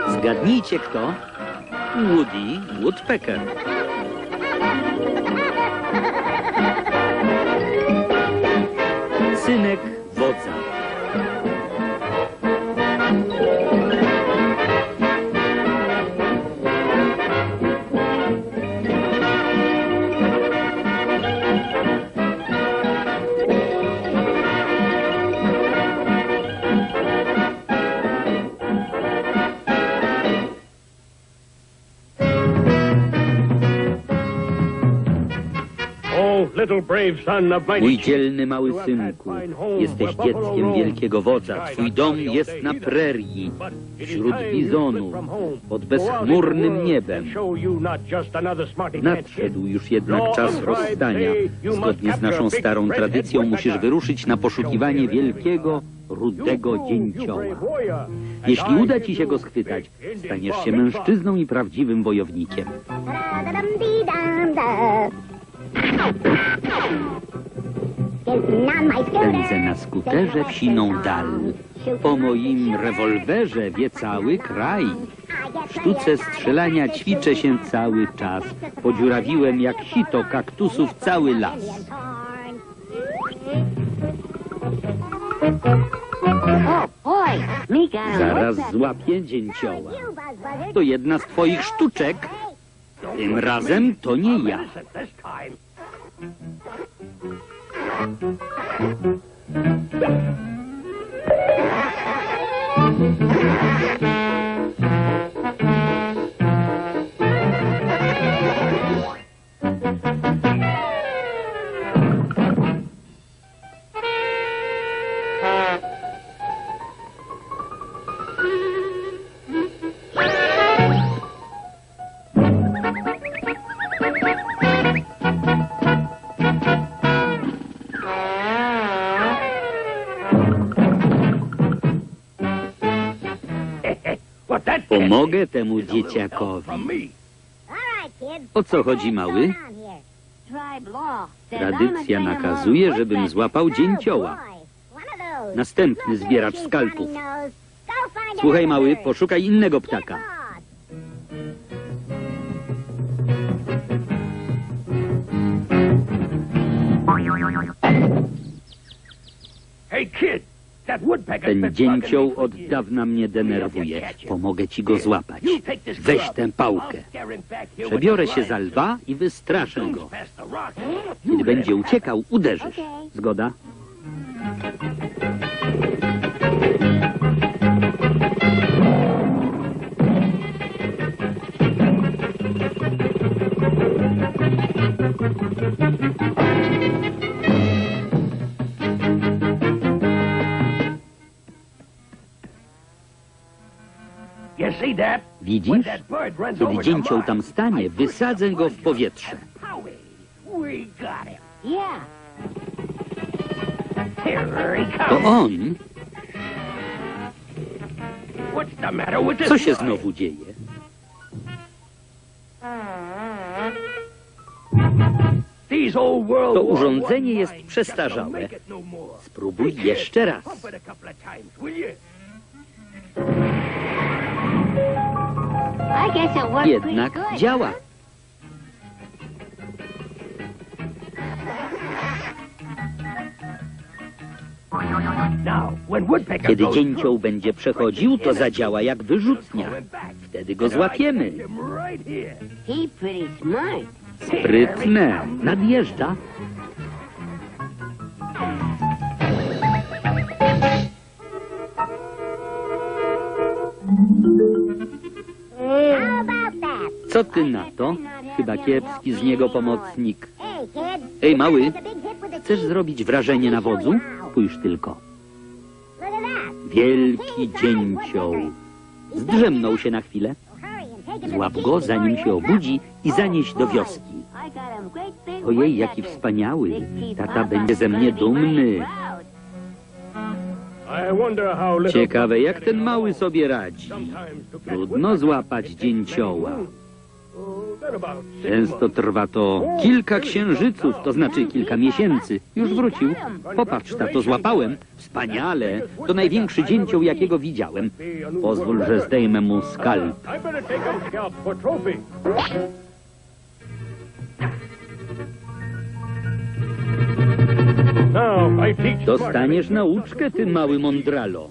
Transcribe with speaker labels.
Speaker 1: Zgadnijcie kto? Woodpecker. Synek wodza. Mój dzielny mały synku, jesteś dzieckiem wielkiego wodza. Twój dom jest na prerii, wśród bizonów, pod bezchmurnym niebem. Nadszedł już jednak czas rozstania. Zgodnie z naszą starą tradycją musisz wyruszyć na poszukiwanie wielkiego, rudego dzięcioła. Jeśli uda ci się go schwytać, staniesz się mężczyzną i prawdziwym wojownikiem. Pędzę na skuterze w siną dal. Po moim rewolwerze wie cały kraj. W sztuce strzelania ćwiczę się cały czas. Podziurawiłem jak sito kaktusów cały las. Zaraz złapię dzięcioła. To jedna z twoich sztuczek. Tym razem to nie ja. Pomogę temu dzieciakowi. O co chodzi, mały? Tradycja nakazuje, żebym złapał dzięcioła. Następny zbieracz skalpów. Słuchaj, mały, poszukaj innego ptaka. Ten dzięcioł od dawna mnie denerwuje. Pomogę ci go złapać. Weź tę pałkę. Przebiorę się za lwa i wystraszę go. Kiedy będzie uciekał, uderzysz. Zgoda? Widzisz? Kiedy dzięcioł tam stanie, wysadzę go w powietrze. To on? Co się znowu dzieje? To urządzenie jest przestarzałe. Spróbuj jeszcze raz. Jednak działa. Kiedy dzięcioł będzie przechodził, to zadziała jak wyrzutnia. Wtedy go złapiemy. Sprytne. Nadjeżdża. Co ty na to? Chyba kiepski z niego pomocnik. Ej, mały, chcesz zrobić wrażenie na wodzu? Spójrz tylko. Wielki dzięcioł. Zdrzemnął się na chwilę. Złap go, zanim się obudzi i zanieś do wioski. Ojej, jaki wspaniały. Tata będzie ze mnie dumny. Ciekawe, jak ten mały sobie radzi. Trudno złapać dzięcioła. Często trwa to kilka księżyców, to znaczy kilka miesięcy. Już wrócił. Popatrz, tato, złapałem. Wspaniale. To największy dzięcioł, jakiego widziałem. Pozwól, że zdejmę mu skalp. Dostaniesz nauczkę, ty mały mądralo.